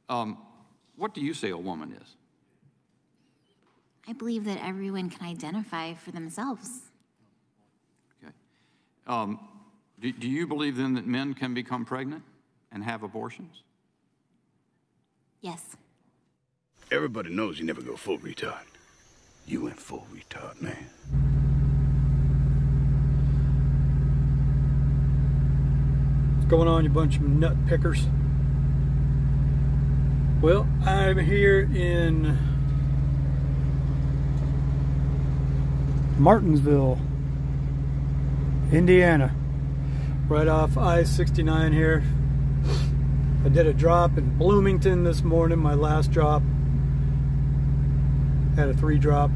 What do you say a woman is? I believe that everyone can identify for themselves. Okay. Do you believe then that men can become pregnant and have abortions? Yes. Everybody knows you never go full retard. You went full retard, man. What's going on, you bunch of nut pickers? Well, I'm here in Martinsville, Indiana, right off I-69 here. I did a drop in Bloomington this morning, my last drop. Had a 3 drop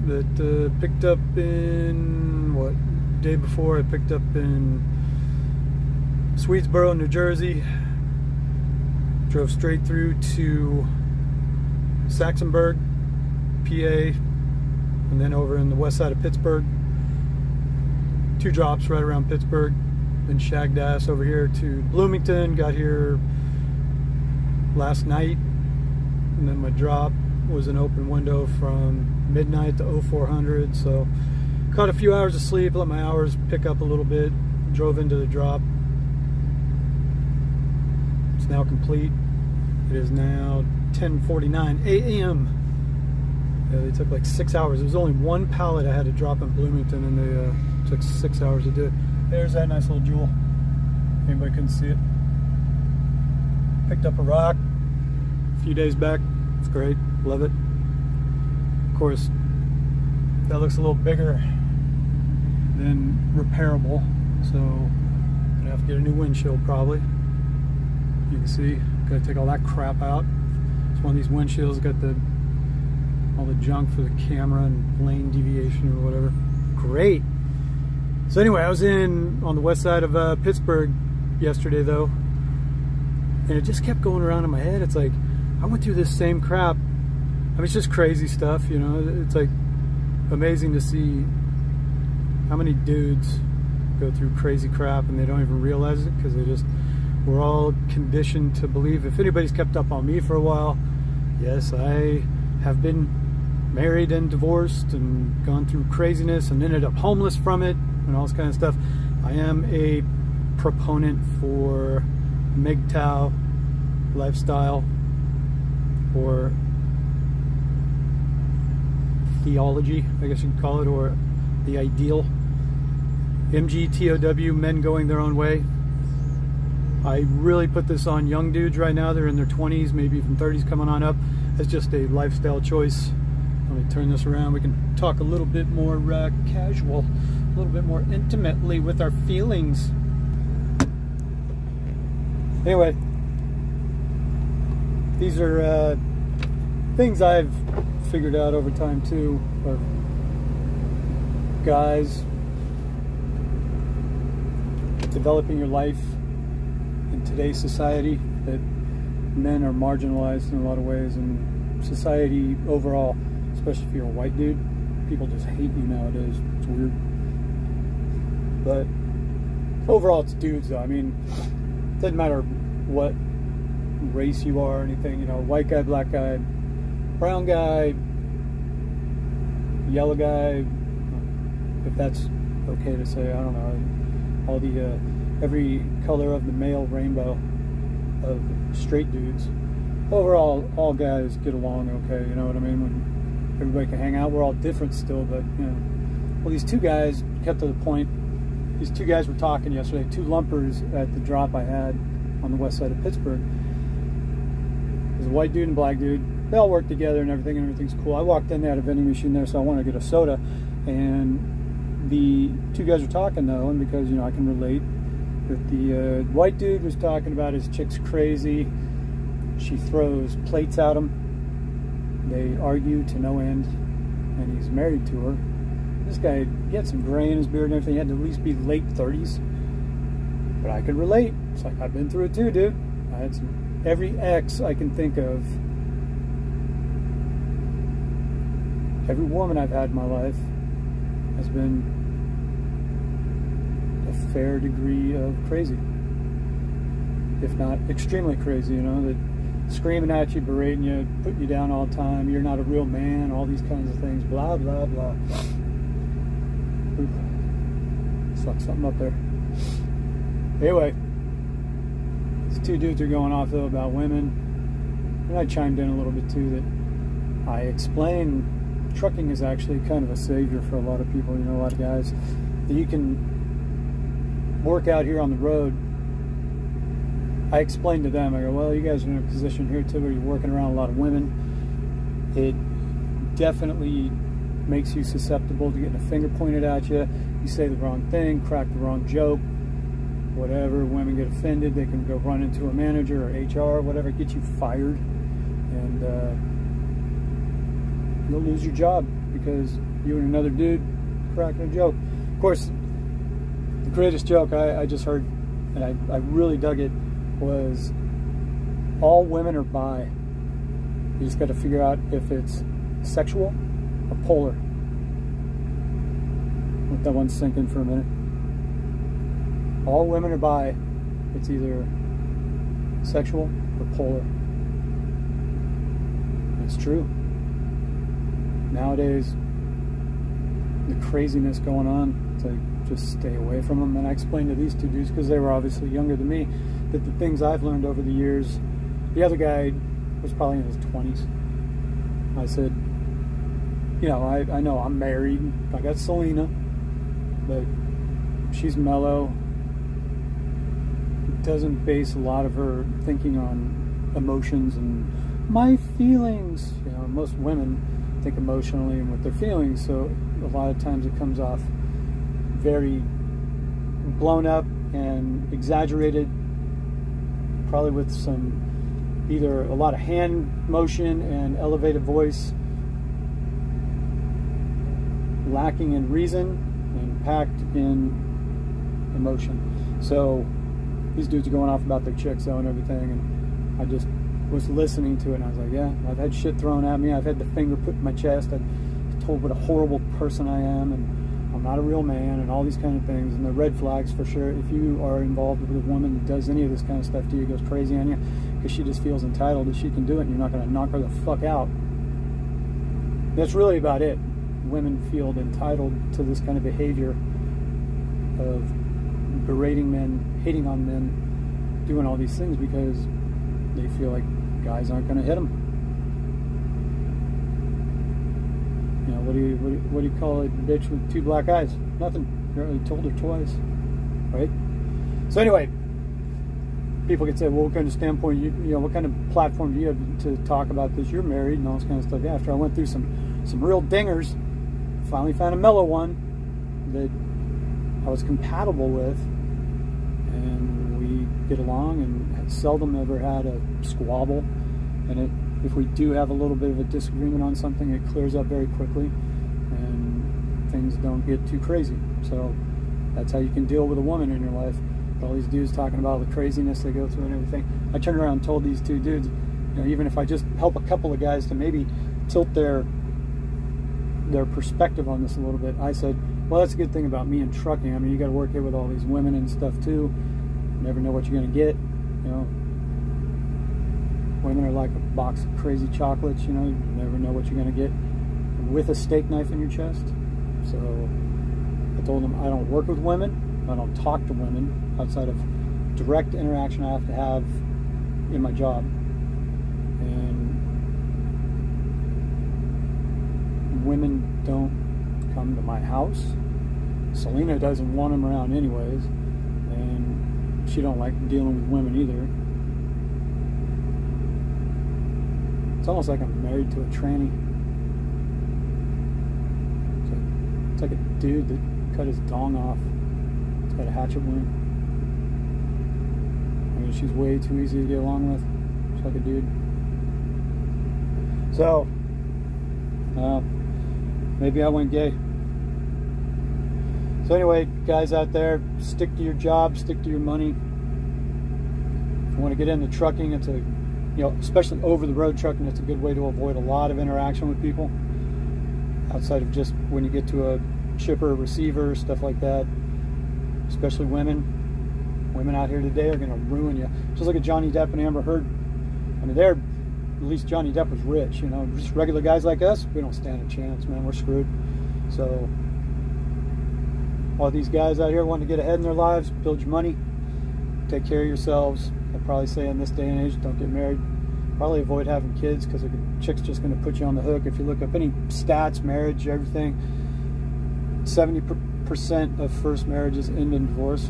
that picked up in, day before I picked up in Swedesboro, New Jersey. Drove straight through to Saxonburg, PA, and then over in the west side of Pittsburgh. 2 drops right around Pittsburgh. Then shagged ass over here to Bloomington. Got here last night, and then my drop was an open window from midnight to 0400. So caught a few hours of sleep, let my hours pick up a little bit. Drove into the drop. It's now complete. It is now 10:49 a.m. They took like 6 hours. There was only 1 pallet I had to drop in Bloomington, and they took 6 hours to do it. There's that nice little jewel. Anybody couldn't see it. Picked up a rock a few days back. It's great. Love it. Of course, that looks a little bigger than repairable, so I'm gonna have to get a new windshield probably. You can see, gotta take all that crap out. It's one of these windshields, got all the junk for the camera and lane deviation or whatever. Great. So anyway, I was on the west side of Pittsburgh yesterday though, and it just kept going around in my head. It's like, I went through this same crap. I mean, it's just crazy stuff, you know. It's like amazing to see how many dudes go through crazy crap and they don't even realize it, because we're all conditioned to believe. If anybody's kept up on me for a while, yes, I have been married and divorced and gone through craziness and ended up homeless from it and all this kind of stuff. I am a proponent for MGTOW lifestyle, or theology, I guess you could call it, or the ideal. MGTOW, men going their own way. I really put this on young dudes right now. They're in their 20s, maybe even 30s coming on up. It's just a lifestyle choice. Let me turn this around. We can talk a little bit more casual, a little bit more intimately with our feelings. Anyway, these are things I've figured out over time too, of guys developing your life in today's society, that men are marginalized in a lot of ways, and society overall, especially if you're a white dude, people just hate you nowadays. It's weird. But overall, it's dudes though. I mean, it doesn't matter what race you are or anything, you know, white guy, black guy, brown guy, yellow guy, if that's okay to say, I don't know, all the every color of the male rainbow of straight dudes. Overall, all guys get along okay, you know what I mean? When everybody can hang out, we're all different still, but you know. Well, these 2 guys, kept to the point, these 2 guys were talking yesterday, 2 lumpers at the drop I had on the west side of Pittsburgh. There's a white dude and a black dude. They all work together and everything's cool. I walked in, they had a vending machine there, so I wanted to get a soda, and the 2 guys were talking though, and because, you know, I can relate, that the white dude was talking about his chick's crazy, she throws plates at him, they argue to no end, and he's married to her. This guy, he had some gray in his beard and everything, he had to at least be late 30s, but I could relate. It's like, I've been through it too, dude. I had every ex I can think of, every woman I've had in my life has been a fair degree of crazy, if not extremely crazy, you know, that screaming at you, berating you, putting you down all the time. You're not a real man, all these kinds of things, blah, blah, blah. Ooh, sucked something up there. Anyway, these two dudes are going off, though, about women. And I chimed in a little bit, too, that I explained trucking is actually kind of a savior for a lot of people. You know, a lot of guys, that you can work out here on the road. I explained to them, I go, well, you guys are in a position here too where you're working around a lot of women. It definitely makes you susceptible to getting a finger pointed at you. You say the wrong thing, crack the wrong joke, whatever. Women get offended, they can go run into a manager or HR or whatever, get you fired, and you'll lose your job because you and another dude cracking a joke. Of course, the greatest joke I just heard, and I really dug it, was all women are bi. You just got to figure out if it's sexual or polar. Let that one sink in for a minute. All women are bi. It's either sexual or polar. It's true. Nowadays, the craziness going on, it's like, just stay away from them. And I explained to these two dudes, because they were obviously younger than me, that the things I've learned over the years, the other guy was probably in his 20s. I said, you know, I know I'm married, I got Selena, but she's mellow, doesn't base a lot of her thinking on emotions and my feelings. You know, most women think emotionally and with their feelings, so a lot of times it comes off very blown up and exaggerated, probably with some either a lot of hand motion and elevated voice, lacking in reason and packed in emotion. So these dudes are going off about their chicks though and everything, and I just was listening to it and I was like, yeah, I've had shit thrown at me, I've had the finger put in my chest, I've told what a horrible person I am, and I'm not a real man, and all these kind of things, and the red flags for sure. If you are involved with a woman that does any of this kind of stuff to you, goes crazy on you because she just feels entitled that she can do it, and you're not going to knock her the fuck out. That's really about it. Women feel entitled to this kind of behavior of berating men, hating on men, doing all these things because they feel like guys aren't going to hit them. You know, what do you call a bitch with two black eyes? Nothing. You already told her twice, right? So anyway, people could say, well, what kind of standpoint, you know, what kind of platform do you have to talk about this? You're married and all this kind of stuff. Yeah, after I went through some real dingers, finally found a mellow one that I was compatible with, and we get along and seldom ever had a squabble. And if we do have a little bit of a disagreement on something, it clears up very quickly and things don't get too crazy. So that's how you can deal with a woman in your life. All these dudes talking about all the craziness they go through and everything. I turned around and told these two dudes, you know, even if I just help a couple of guys to maybe tilt their perspective on this a little bit, I said, well, that's a good thing about me and trucking. I mean, you got to work here with all these women and stuff too. You never know what you're going to get, you know. Women are like a box of crazy chocolates, you know. You never know what you're going to get with a steak knife in your chest. So I told them I don't work with women. I don't talk to women outside of direct interaction I have to have in my job. And women don't come to my house. Selena doesn't want them around anyways, and she don't like dealing with women either. It's almost like I'm married to a tranny. It's like a dude that cut his dong off. It's got a hatchet wound. I mean, she's way too easy to get along with. She's like a dude. So, maybe I went gay. So anyway, guys out there, stick to your job, stick to your money. If you want to get into trucking, it's a, you know, especially over-the-road trucking, it's a good way to avoid a lot of interaction with people outside of just when you get to a shipper, receiver, stuff like that. Especially women. Women out here today are going to ruin you. Just like a Johnny Depp and Amber Heard. I mean, at least Johnny Depp was rich, you know. Just regular guys like us, we don't stand a chance, man. We're screwed. So, all these guys out here wanting to get ahead in their lives, build your money, take care of yourselves. I'd probably say in this day and age, don't get married. Probably avoid having kids, because a chick's just going to put you on the hook. If you look up any stats, marriage, everything, 70% of first marriages end in divorce.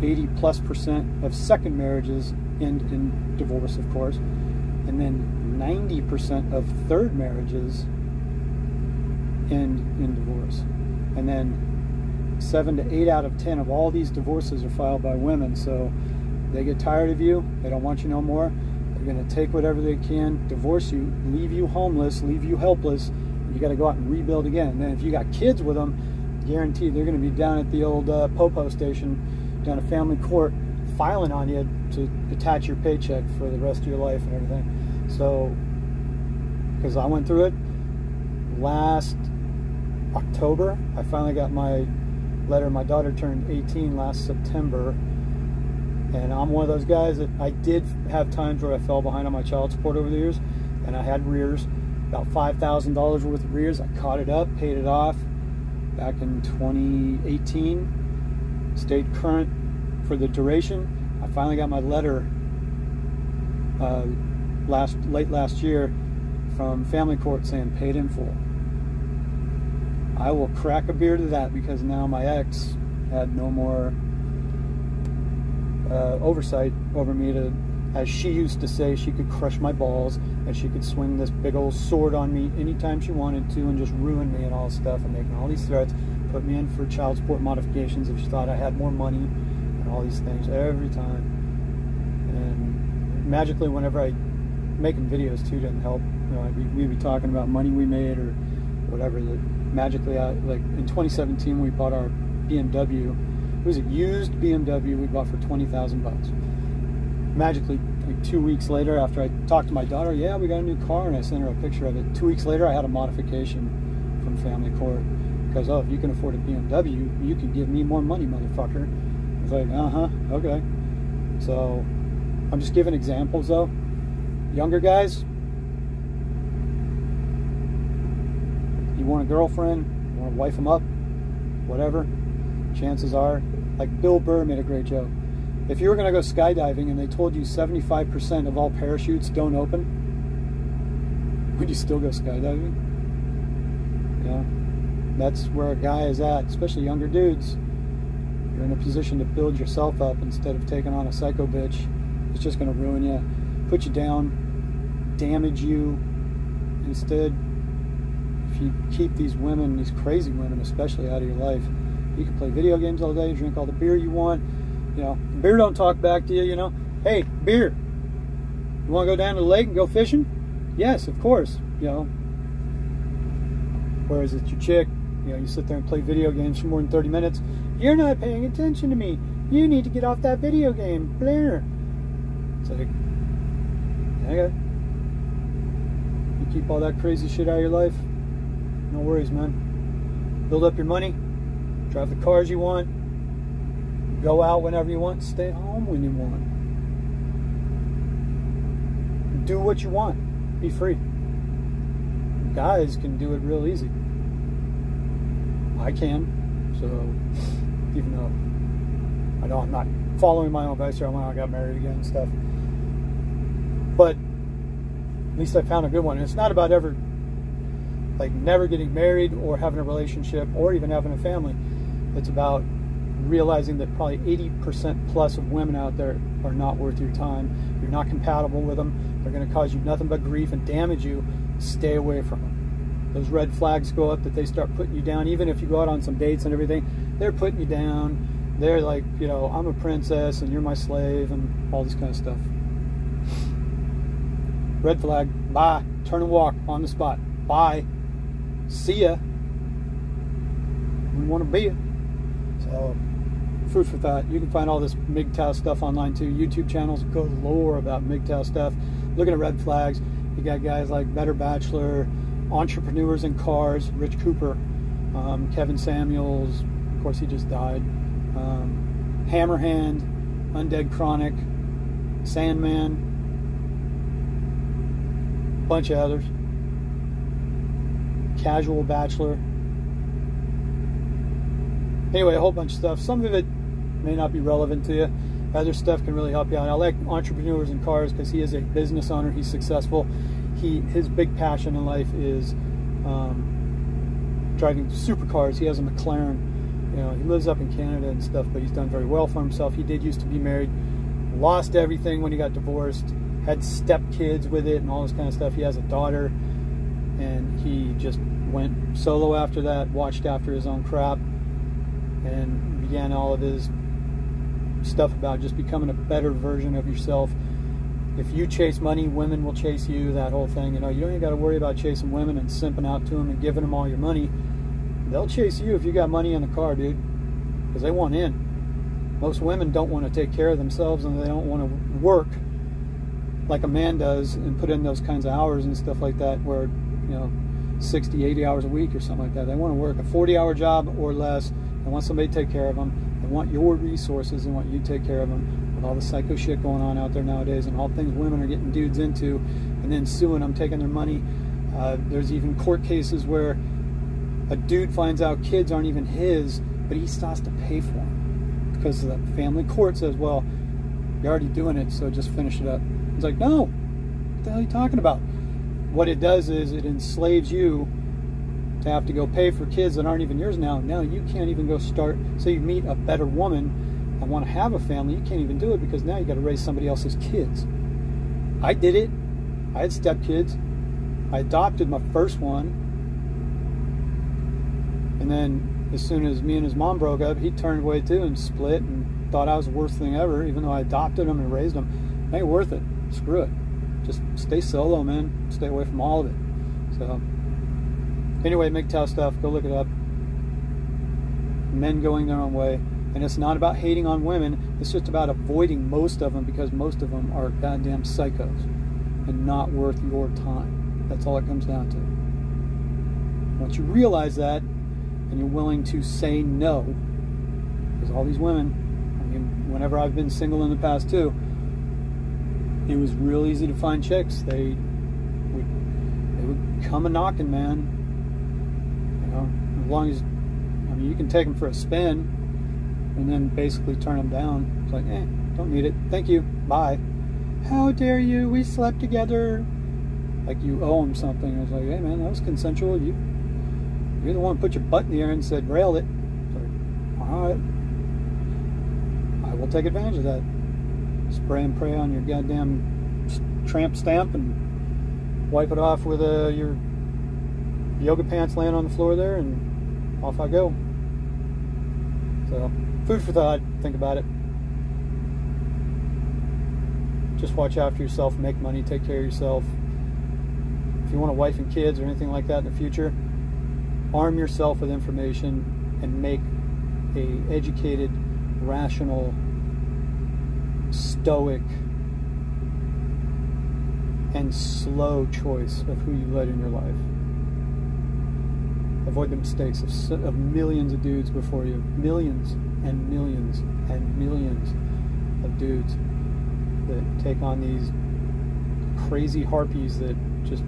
80+% of second marriages end in divorce, of course. And then 90% of third marriages end in divorce. And then 7 to 8 out of 10 of all these divorces are filed by women. So they get tired of you, they don't want you no more, they're going to take whatever they can, divorce you, leave you homeless, leave you helpless, and you got to go out and rebuild again. And then if you got kids with them, guaranteed they're going to be down at the old Popo station, down at family court, filing on you to attach your paycheck for the rest of your life and everything. So, because I went through it last October, I finally got my letter. My daughter turned 18 last September, and I'm one of those guys that I did have times where I fell behind on my child support over the years, and I had arrears, about $5,000 worth of arrears. I caught it up, paid it off back in 2018, stayed current for the duration. I finally got my letter late last year from family court saying paid in full. I will crack a beer to that, because now my ex had no more oversight over me to, as she used to say, she could crush my balls and she could swing this big old sword on me anytime she wanted to and just ruin me and all this stuff, and making all these threats, put me in for child support modifications if she thought I had more money, and all these things every time. And magically, whenever I making videos too didn't help. You know, we'd be talking about money we made or whatever. That magically, like in 2017, we bought our BMW. It was a used BMW we bought for $20,000. Magically, like 2 weeks later, after I talked to my daughter, yeah, we got a new car, and I sent her a picture of it. 2 weeks later, I had a modification from family court because, oh, if you can afford a BMW, you can give me more money, motherfucker. I was like, okay. So I'm just giving examples, though. Younger guys, you want a girlfriend, you want to wife them up, whatever, chances are, like Bill Burr made a great joke. If you were going to go skydiving and they told you 75% of all parachutes don't open, would you still go skydiving? Yeah, that's where a guy is at, especially younger dudes. You're in a position to build yourself up instead of taking on a psycho bitch. It's just going to ruin you, put you down, damage you. Instead, if you keep these women, these crazy women especially, out of your life, you can play video games all day, drink all the beer you want. You know, beer don't talk back to you, you know. Hey, beer, you want to go down to the lake and go fishing? Yes, of course, you know. Whereas it's your chick, you know, you sit there and play video games for more than 30 minutes. You're not paying attention to me. You need to get off that video game. Blair. It's like, okay. You keep all that crazy shit out of your life, no worries, man. Build up your money, drive the cars you want, go out whenever you want, stay home when you want. Do what you want. Be free. Guys can do it real easy. I can. So, even though I know I'm not following my own advice here, I got married again and stuff. But at least I found a good one. And it's not about ever, like, never getting married or having a relationship or even having a family. It's about realizing that probably 80% plus of women out there are not worth your time. You're not compatible with them. They're going to cause you nothing but grief and damage you. Stay away from them. Those red flags go up that they start putting you down. Even if you go out on some dates and everything, they're putting you down. They're like, you know, I'm a princess and you're my slave and all this kind of stuff. Red flag, bye. Turn and walk on the spot. Bye. See ya. Wouldn't want to be you. So, food for thought. You can find all this MGTOW stuff online too. YouTube channels galore about MGTOW stuff. Looking at red flags. You got guys like Better Bachelor, Entrepreneurs in Cars, Rich Cooper, Kevin Samuels, of course he just died, Hammerhand, Undead Chronic, Sandman, bunch of others. Casual bachelor. Anyway, a whole bunch of stuff. Some of it may not be relevant to you. Other stuff can really help you out. I like entrepreneurs in cars because he is a business owner. He's successful. His big passion in life is driving supercars. He has a McLaren. You know, he lives up in Canada and stuff, but he's done very well for himself. He did used to be married, lost everything when he got divorced, had stepkids with it and all this kind of stuff. He has a daughter, and he just went solo after that, watched after his own crap, and began all of his stuff about just becoming a better version of yourself. If you chase money, women will chase you, that whole thing. You know, you don't even got to worry about chasing women and simping out to them and giving them all your money. They'll chase you if you got money in the car, dude, because they want in. Most women don't want to take care of themselves, and they don't want to work like a man does and put in those kinds of hours and stuff like that, where, you know, 60, 80 hours a week or something like that. They want to work a 40-hour job or less. They want somebody to take care of them. They want your resources and want you to take care of them. With all the psycho shit going on out there nowadays, and all things women are getting dudes into and then suing them, taking their money. There's even court cases where a dude finds out kids aren't even his, but he starts to pay for them because the family court says, well, you're already doing it, so just finish it up. It's like, no, what the hell are you talking about? What it does is it enslaves you to have to go pay for kids that aren't even yours now. Now you can't even go start, so you meet a better woman and want to have a family, you can't even do it because now you got to raise somebody else's kids. I did it. I had stepkids. I adopted my first one. And then as soon as me and his mom broke up, he turned away too and split and thought I was the worst thing ever, even though I adopted him and raised him. It ain't worth it. Screw it. Just stay solo, man. Stay away from all of it. So anyway, MGTOW stuff, go look it up. Men going their own way. And it's not about hating on women. It's just about avoiding most of them, because most of them are goddamn psychos and not worth your time. That's all it comes down to. Once you realize that, and you're willing to say no, because all these women, I mean, whenever I've been single in the past too, it was real easy to find chicks. They would come a knocking, man. You know, as long as, I mean, you can take them for a spin and then basically turn them down. It's like, don't need it. Thank you. Bye. How dare you? We slept together. Like you owe them something. I was like, hey man, that was consensual. You're the one who put your butt in the air and said, rail it. So, all right. I will take advantage of that. Spray and pray on your goddamn tramp stamp and wipe it off with your yoga pants laying on the floor there, and off I go. So, food for thought. Think about it. Just watch after yourself, make money, take care of yourself. If you want a wife and kids or anything like that in the future, arm yourself with information and make a educated, rational, stoic, and slow choice of who you let in your life. Avoid the mistakes of millions of dudes before you. Millions and millions and millions of dudes that take on these crazy harpies that just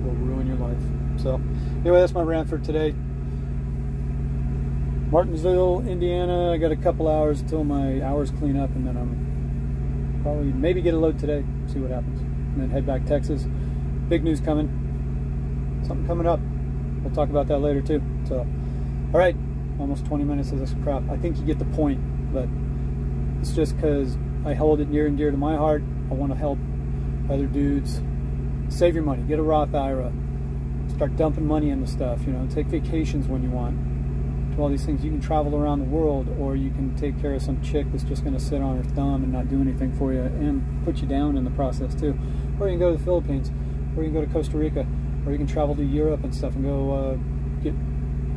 will ruin your life. So anyway, that's my rant for today. Martinsville, Indiana. I got a couple hours until my hours clean up, and then I'm probably maybe get a load today, see what happens, and then head back Texas. Big news coming. Something coming up. We'll talk about that later too. So, all right, almost 20 minutes of this crap. I think you get the point, but it's just because I hold it near and dear to my heart. I want to help other dudes. Save your money. Get a Roth IRA. Start dumping money into stuff. You know, take vacations when you want. Do all these things. You can travel around the world, or you can take care of some chick that's just going to sit on her thumb and not do anything for you and put you down in the process too. Or you can go to the Philippines, or you can go to Costa Rica, or you can travel to Europe and stuff and go get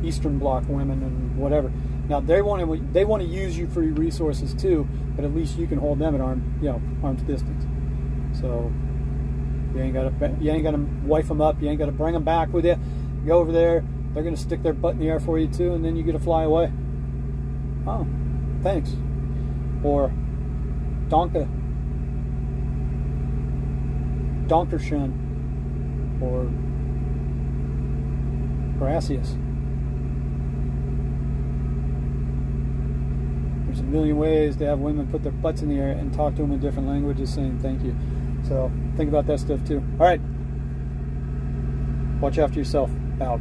Eastern Bloc women and whatever. Now they want to use you for your resources too, but at least you can hold them at arm's distance. So you ain't gotta wife them up. You ain't gotta bring them back with you. You go over there, they're gonna stick their butt in the air for you too, and then you get to fly away. Oh, thanks. Or Donkershun. or gracias. There's a million ways to have women put their butts in the air and talk to them in different languages saying thank you. So think about that stuff too. All right. Watch after yourself. Out.